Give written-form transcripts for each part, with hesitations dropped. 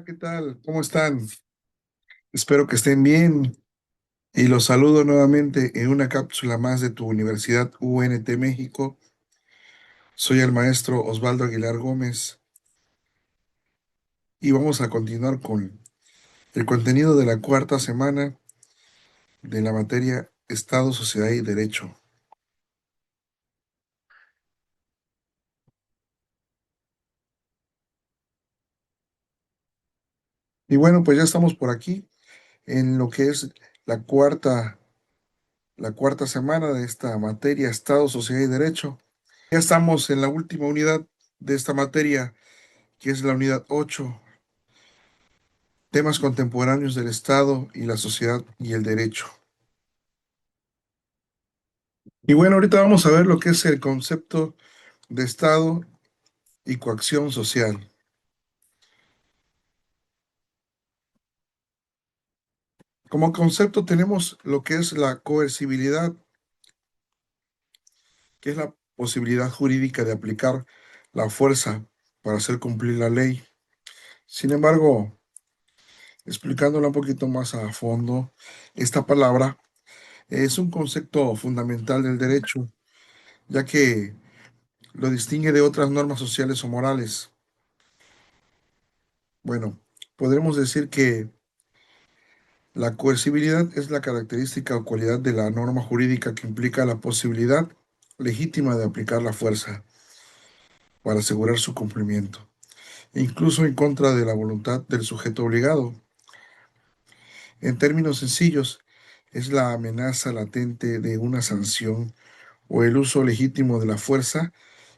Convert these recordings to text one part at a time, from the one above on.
Hola, ¿qué tal? ¿Cómo están? Espero que estén bien y los saludo nuevamente en una cápsula más de tu Universidad UNT México. Soy el maestro Osvaldo Aguilar Gómez y vamos a continuar con el contenido de la cuarta semana de la materia Estado, Sociedad y Derecho. Y bueno, pues ya estamos por aquí en lo que es la cuarta, la cuarta semana de esta materia Estado, Sociedad y Derecho. Ya estamos en la última unidad de esta materia, que es la unidad 8. Temas contemporáneos del Estado y la sociedad y el derecho. Y bueno, ahorita vamos a ver lo que es el concepto de Estado y coacción social. Como concepto tenemos lo que es la coercibilidad, que es la posibilidad jurídica de aplicar la fuerza para hacer cumplir la ley. Sin embargo, explicándola un poquito más a fondo, esta palabra es un concepto fundamental del derecho, ya que lo distingue de otras normas sociales o morales. Bueno, podremos decir que la coercibilidad es la característica o cualidad de la norma jurídica que implica la posibilidad legítima de aplicar la fuerza para asegurar su cumplimiento, incluso en contra de la voluntad del sujeto obligado. En términos sencillos, es la amenaza latente de una sanción o el uso legítimo de la fuerza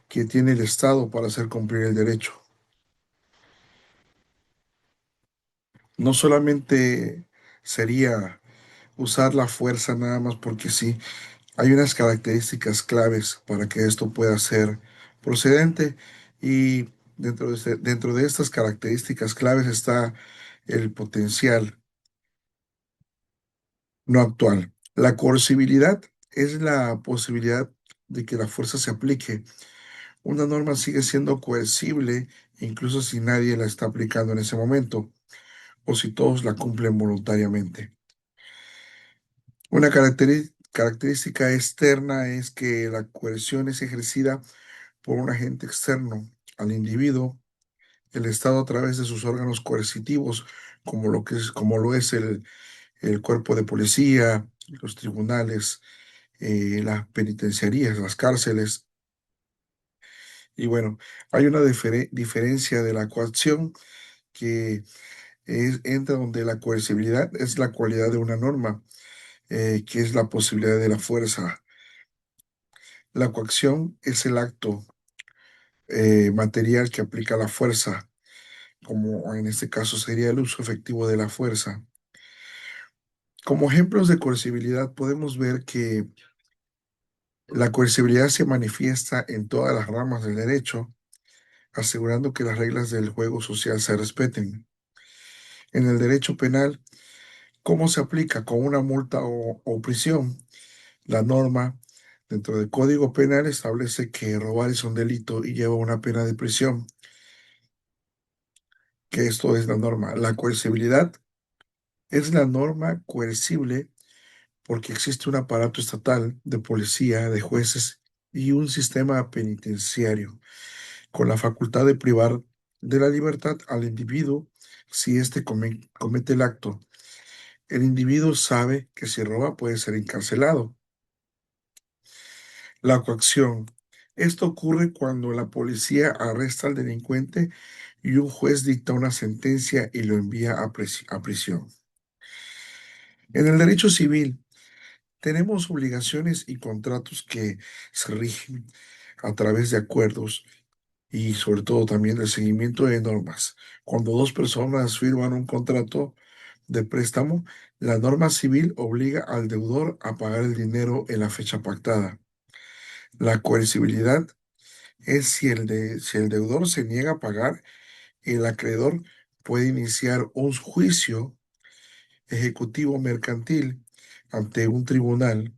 que tiene el Estado para hacer cumplir el derecho. No solamente sería usar la fuerza nada más porque sí. Hay unas características claves para que esto pueda ser procedente y dentro de estas características claves está el potencial no actual. La coercibilidad es la posibilidad de que la fuerza se aplique. Una norma sigue siendo coercible incluso si nadie la está aplicando en ese momento o si todos la cumplen voluntariamente. Una característica externa es que la coerción es ejercida por un agente externo al individuo, el Estado a través de sus órganos coercitivos, como lo es el cuerpo de policía, los tribunales, las penitenciarías, las cárceles. Y bueno, hay una diferencia de la coacción que entra donde la coercibilidad es la cualidad de una norma, que es la posibilidad de la fuerza. La coacción es el acto material que aplica la fuerza, como en este caso sería el uso efectivo de la fuerza. Como ejemplos de coercibilidad podemos ver que la coercibilidad se manifiesta en todas las ramas del derecho, asegurando que las reglas del juego social se respeten. En el derecho penal, ¿cómo se aplica? Con una multa o prisión. La norma dentro del Código Penal establece que robar es un delito y lleva una pena de prisión, que esto es la norma. La coercibilidad es la norma coercible porque existe un aparato estatal de policía, de jueces y un sistema penitenciario con la facultad de privar de la libertad al individuo si éste comete el acto. El individuo sabe que si roba puede ser encarcelado. La coacción. Esto ocurre cuando la policía arresta al delincuente y un juez dicta una sentencia y lo envía a prisión. En el derecho civil, tenemos obligaciones y contratos que se rigen a través de acuerdos y sobre todo también el seguimiento de normas. Cuando dos personas firman un contrato de préstamo, la norma civil obliga al deudor a pagar el dinero en la fecha pactada. La coercibilidad es si el deudor se niega a pagar, el acreedor puede iniciar un juicio ejecutivo mercantil ante un tribunal.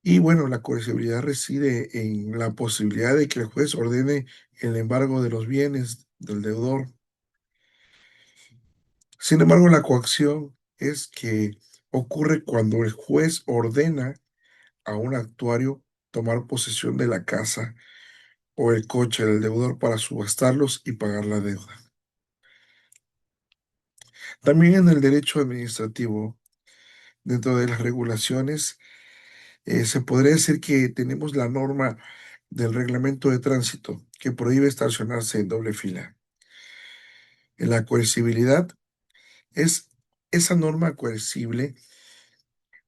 Y bueno, la coercibilidad reside en la posibilidad de que el juez ordene el embargo de los bienes del deudor. Sin embargo, la coacción es que ocurre cuando el juez ordena a un actuario tomar posesión de la casa o el coche del deudor para subastarlos y pagar la deuda. También en el derecho administrativo, dentro de las regulaciones, se podría decir que tenemos la norma del reglamento de tránsito que prohíbe estacionarse en doble fila. En la coercibilidad es esa norma coercible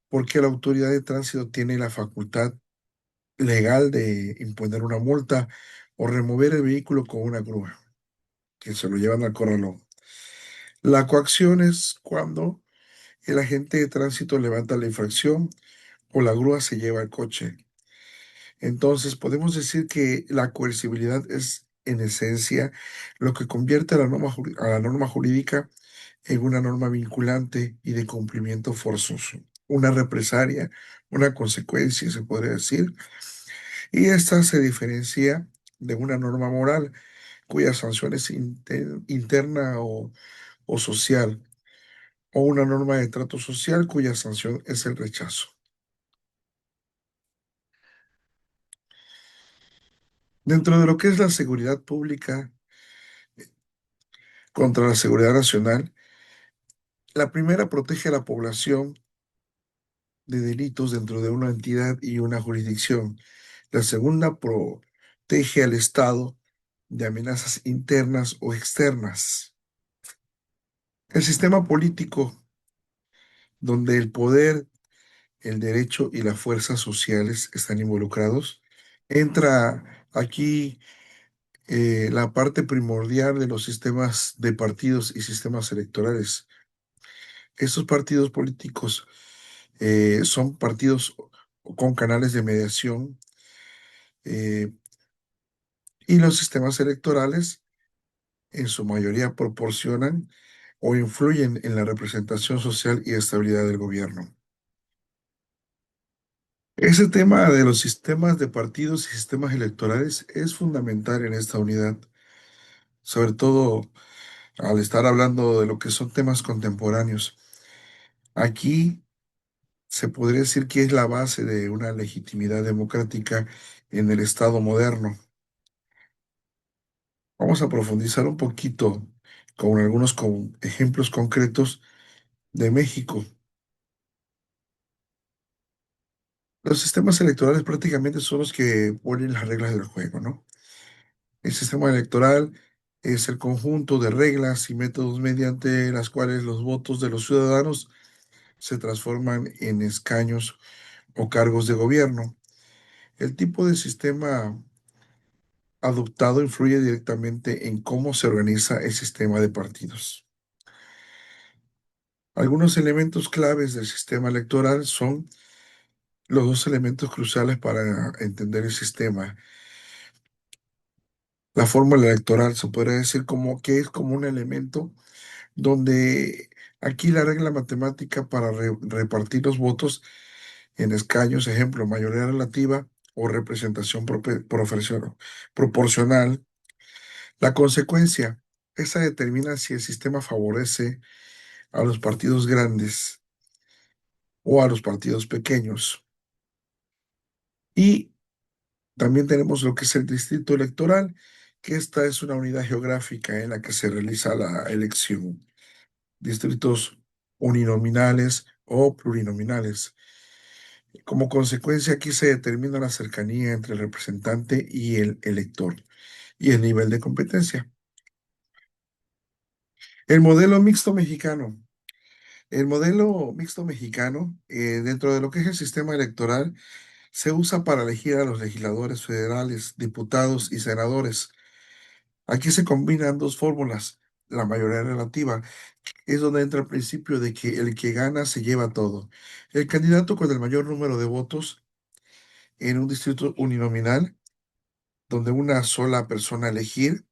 porque la autoridad de tránsito tiene la facultad legal de imponer una multa o remover el vehículo con una grúa, que se lo llevan al corralón. La coacción es cuando el agente de tránsito levanta la infracción o la grúa se lleva el coche. Entonces, podemos decir que la coercibilidad es, en esencia, lo que convierte a a la norma jurídica en una norma vinculante y de cumplimiento forzoso, una represalia, una consecuencia, se podría decir, y esta se diferencia de una norma moral cuya sanción es interna o social, o una norma de trato social cuya sanción es el rechazo. Dentro de lo que es la seguridad pública contra la seguridad nacional, la primera protege a la población de delitos dentro de una entidad y una jurisdicción. La segunda protege al Estado de amenazas internas o externas. El sistema político, donde el poder, el derecho y las fuerzas sociales están involucrados, entra aquí la parte primordial de los sistemas de partidos y sistemas electorales. Estos partidos políticos son partidos con canales de mediación eh, y los sistemas electorales en su mayoría proporcionan o influyen en la representación social y estabilidad del gobierno. Ese tema de los sistemas de partidos y sistemas electorales es fundamental en esta unidad, sobre todo al estar hablando de lo que son temas contemporáneos. Aquí se podría decir que es la base de una legitimidad democrática en el Estado moderno. Vamos a profundizar un poquito con algunos ejemplos concretos de México. Los sistemas electorales prácticamente son los que ponen las reglas del juego, ¿no? El sistema electoral es el conjunto de reglas y métodos mediante las cuales los votos de los ciudadanos se transforman en escaños o cargos de gobierno. El tipo de sistema adoptado influye directamente en cómo se organiza el sistema de partidos. Algunos elementos claves del sistema electoral son los dos elementos cruciales para entender el sistema. La fórmula electoral se podría decir como que es como un elemento donde aquí la regla matemática para repartir los votos en escaños, ejemplo, mayoría relativa o representación proporcional. La consecuencia, esa determina si el sistema favorece a los partidos grandes o a los partidos pequeños. Y también tenemos lo que es el distrito electoral, que esta es una unidad geográfica en la que se realiza la elección. Distritos uninominales o plurinominales. Como consecuencia, aquí se determina la cercanía entre el representante y el elector y el nivel de competencia. El modelo mixto mexicano. El modelo mixto mexicano, dentro de lo que es el sistema electoral, se usa para elegir a los legisladores federales, diputados y senadores. Aquí se combinan dos fórmulas. La mayoría relativa es donde entra el principio de que el que gana se lleva todo. El candidato con el mayor número de votos en un distrito uninominal, donde una sola persona a elegir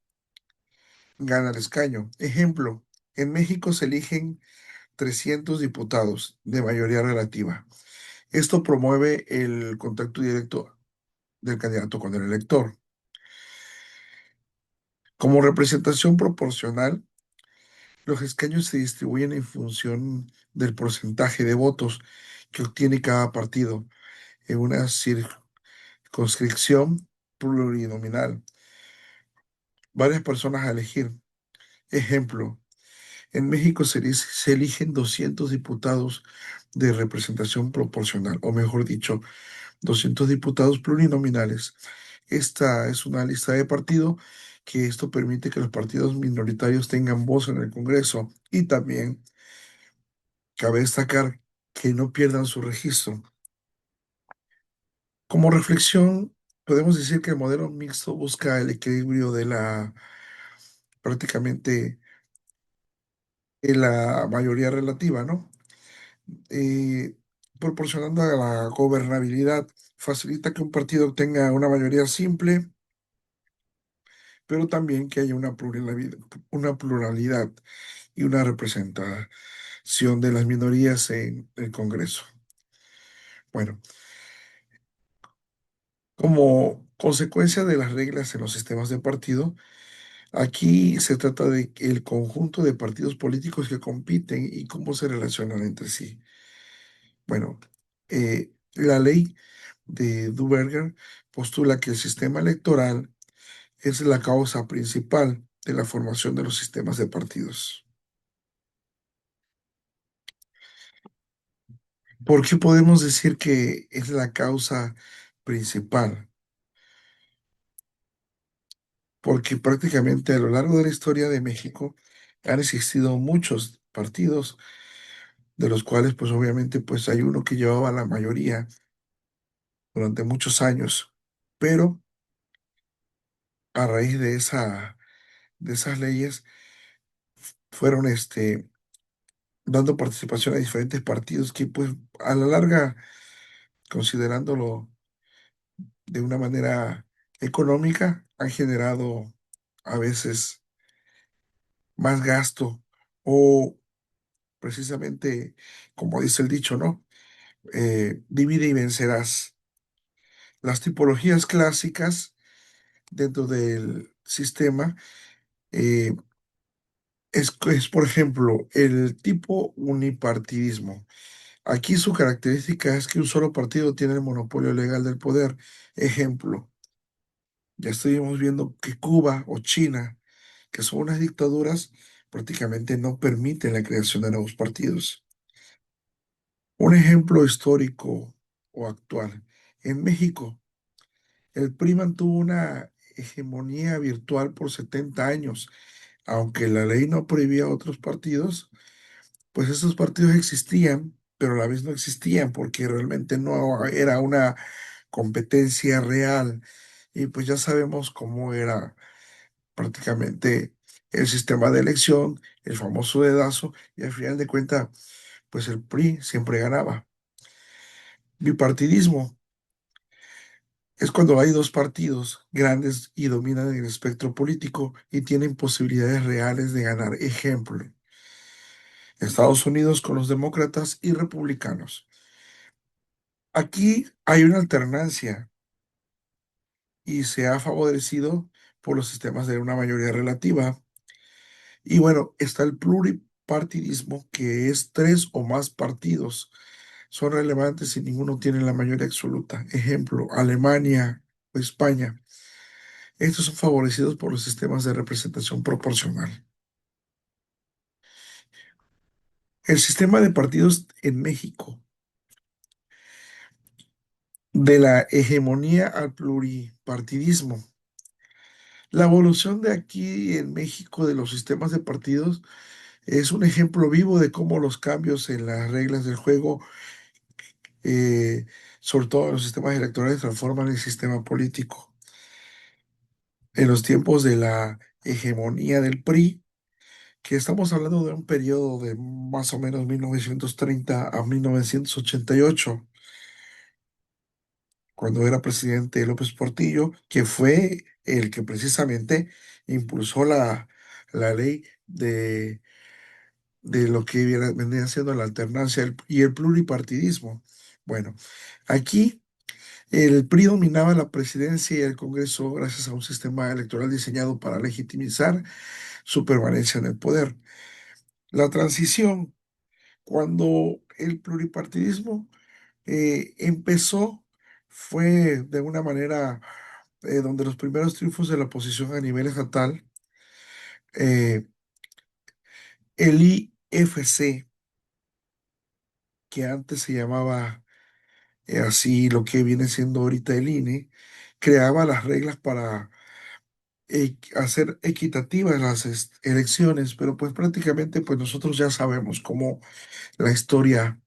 gana el escaño. Ejemplo, en México se eligen 300 diputados de mayoría relativa. Esto promueve el contacto directo del candidato con el elector. Como representación proporcional, Los escaños se distribuyen en función del porcentaje de votos que obtiene cada partido en una circunscripción plurinominal. Varias personas a elegir. Ejemplo, en México se eligen 200 diputados de representación proporcional, o mejor dicho, 200 diputados plurinominales. Esta es una lista de partido que esto permite que los partidos minoritarios tengan voz en el Congreso y también cabe destacar que no pierdan su registro. Como reflexión, podemos decir que el modelo mixto busca el equilibrio de la prácticamente de la mayoría relativa, ¿no? Eh, Proporcionando a la gobernabilidad, facilita que un partido tenga una mayoría simple, pero también que haya una pluralidad y una representación de las minorías en el Congreso. Bueno, como consecuencia de las reglas en los sistemas de partido, aquí se trata de el conjunto de partidos políticos que compiten y cómo se relacionan entre sí. Bueno, la ley de Duberger postula que el sistema electoral es la causa principal de la formación de los sistemas de partidos. ¿Por qué podemos decir que es la causa principal? Porque prácticamente a lo largo de la historia de México han existido muchos partidos, de los cuales pues obviamente pues hay uno que llevaba la mayoría durante muchos años, pero a raíz de esas leyes fueron dando participación a diferentes partidos que pues a la larga, considerándolo de una manera económica, han generado a veces más gasto o precisamente, como dice el dicho, ¿no? Divide y vencerás. Las tipologías clásicas dentro del sistema eh, es, por ejemplo, el tipo unipartidismo. Aquí su característica es que un solo partido tiene el monopolio legal del poder. Ejemplo, ya estuvimos viendo que Cuba o China, que son unas dictaduras, prácticamente no permiten la creación de nuevos partidos. Un ejemplo histórico o actual. En México, el PRI mantuvo una hegemonía virtual por 70 años. Aunque la ley no prohibía otros partidos, pues esos partidos existían, pero a la vez no existían porque realmente no era una competencia real. Y pues ya sabemos cómo era prácticamente el sistema de elección, el famoso dedazo, y al final de cuentas, pues el PRI siempre ganaba. Bipartidismo es cuando hay dos partidos grandes y dominan el espectro político y tienen posibilidades reales de ganar. Ejemplo, Estados Unidos con los demócratas y republicanos. Aquí hay una alternancia y se ha favorecido por los sistemas de una mayoría relativa. Y bueno, está el pluripartidismo, que es tres o más partidos. Son relevantes si ninguno tiene la mayoría absoluta. Ejemplo, Alemania o España. Estos son favorecidos por los sistemas de representación proporcional. El sistema de partidos en México, de la hegemonía al pluripartidismo. La evolución de aquí en México de los sistemas de partidos es un ejemplo vivo de cómo los cambios en las reglas del juego, eh, sobre todo en los sistemas electorales, transforman el sistema político. En los tiempos de la hegemonía del PRI, que estamos hablando de un periodo de más o menos 1930 a 1988, cuando era presidente López Portillo, que fue el que precisamente impulsó la ley de lo que vendría siendo la alternancia y el pluripartidismo. Bueno, aquí el PRI dominaba la presidencia y el Congreso gracias a un sistema electoral diseñado para legitimizar su permanencia en el poder. La transición, cuando el pluripartidismo empezó, fue de una manera donde los primeros triunfos de la oposición a nivel estatal, eh, el IFC, que antes se llamaba así lo que viene siendo ahorita el INE, creaba las reglas para hacer equitativas las elecciones, pero pues prácticamente pues nosotros ya sabemos cómo la historia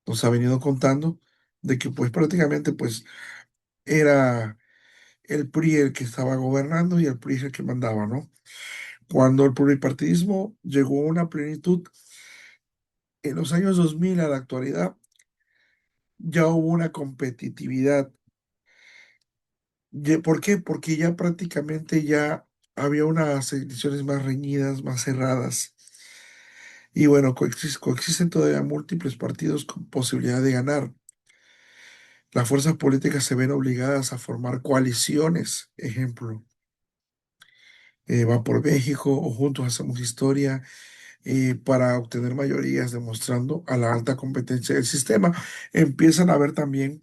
nos ha venido contando de que pues prácticamente pues era el PRI el que estaba gobernando y el PRI es el que mandaba, ¿no? Cuando el pluripartidismo llegó a una plenitud en los años 2000 a la actualidad, ya hubo una competitividad. ¿Por qué? Porque ya prácticamente ya había unas elecciones más reñidas, más cerradas. Y bueno, coexisten todavía múltiples partidos con posibilidad de ganar. Las fuerzas políticas se ven obligadas a formar coaliciones, ejemplo, Va por México o Juntos Hacemos Historia, para obtener mayorías, demostrando a la alta competencia del sistema. Empiezan a haber también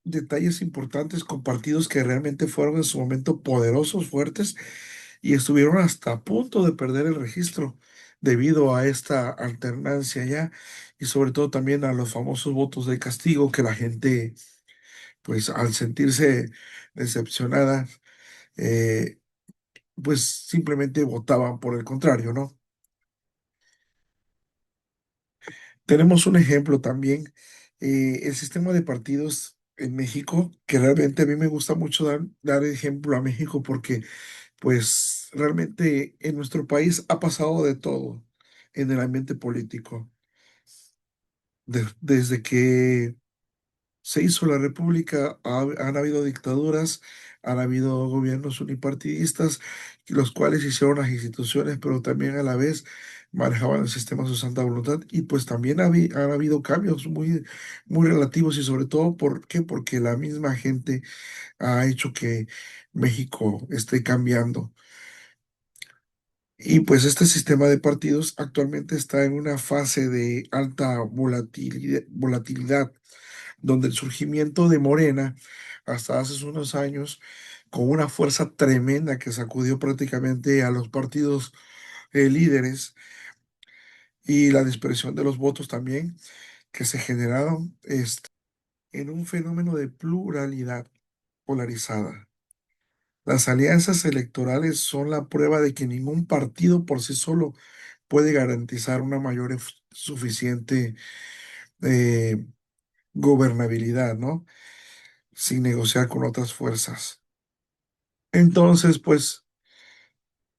detalles importantes con partidos que realmente fueron en su momento poderosos, fuertes, y estuvieron hasta a punto de perder el registro debido a esta alternancia ya, y sobre todo también a los famosos votos de castigo que la gente, pues al sentirse decepcionada, eh, pues simplemente votaban por el contrario, ¿no? Tenemos un ejemplo también, el sistema de partidos en México, que realmente a mí me gusta mucho dar ejemplo a México porque pues realmente en nuestro país ha pasado de todo en el ambiente político. Desde que se hizo la República, han habido dictaduras, han habido gobiernos unipartidistas, los cuales hicieron las instituciones, pero también a la vez manejaban el sistema a su santa voluntad. Y pues también han habido cambios muy relativos y sobre todo, ¿por qué? Porque la misma gente ha hecho que México esté cambiando. Y pues este sistema de partidos actualmente está en una fase de alta volatilidad, donde el surgimiento de Morena hasta hace unos años, con una fuerza tremenda que sacudió prácticamente a los partidos líderes y la dispersión de los votos también que se generaron en un fenómeno de pluralidad polarizada. Las alianzas electorales son la prueba de que ningún partido por sí solo puede garantizar una mayor suficiente eh, gobernabilidad, ¿no? Sin negociar con otras fuerzas. Entonces, pues,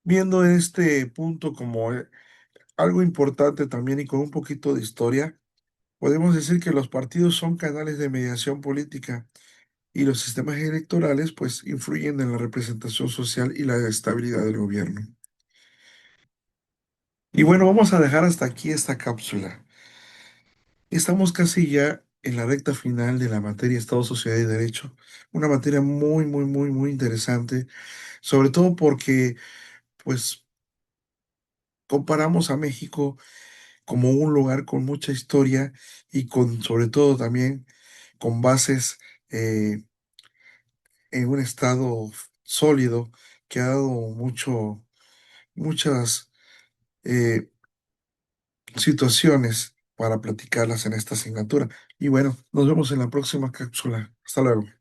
viendo este punto como algo importante también y con un poquito de historia, podemos decir que los partidos son canales de mediación política y los sistemas electorales, pues, influyen en la representación social y la estabilidad del gobierno. Y bueno, vamos a dejar hasta aquí esta cápsula. Estamos casi ya en la recta final de la materia Estado, Sociedad y Derecho, una materia muy interesante, sobre todo porque, pues, comparamos a México como un lugar con mucha historia y con, sobre todo también, con bases eh, en un estado sólido que ha dado muchas eh, situaciones para platicarlas en esta asignatura. Y bueno, nos vemos en la próxima cápsula. Hasta luego.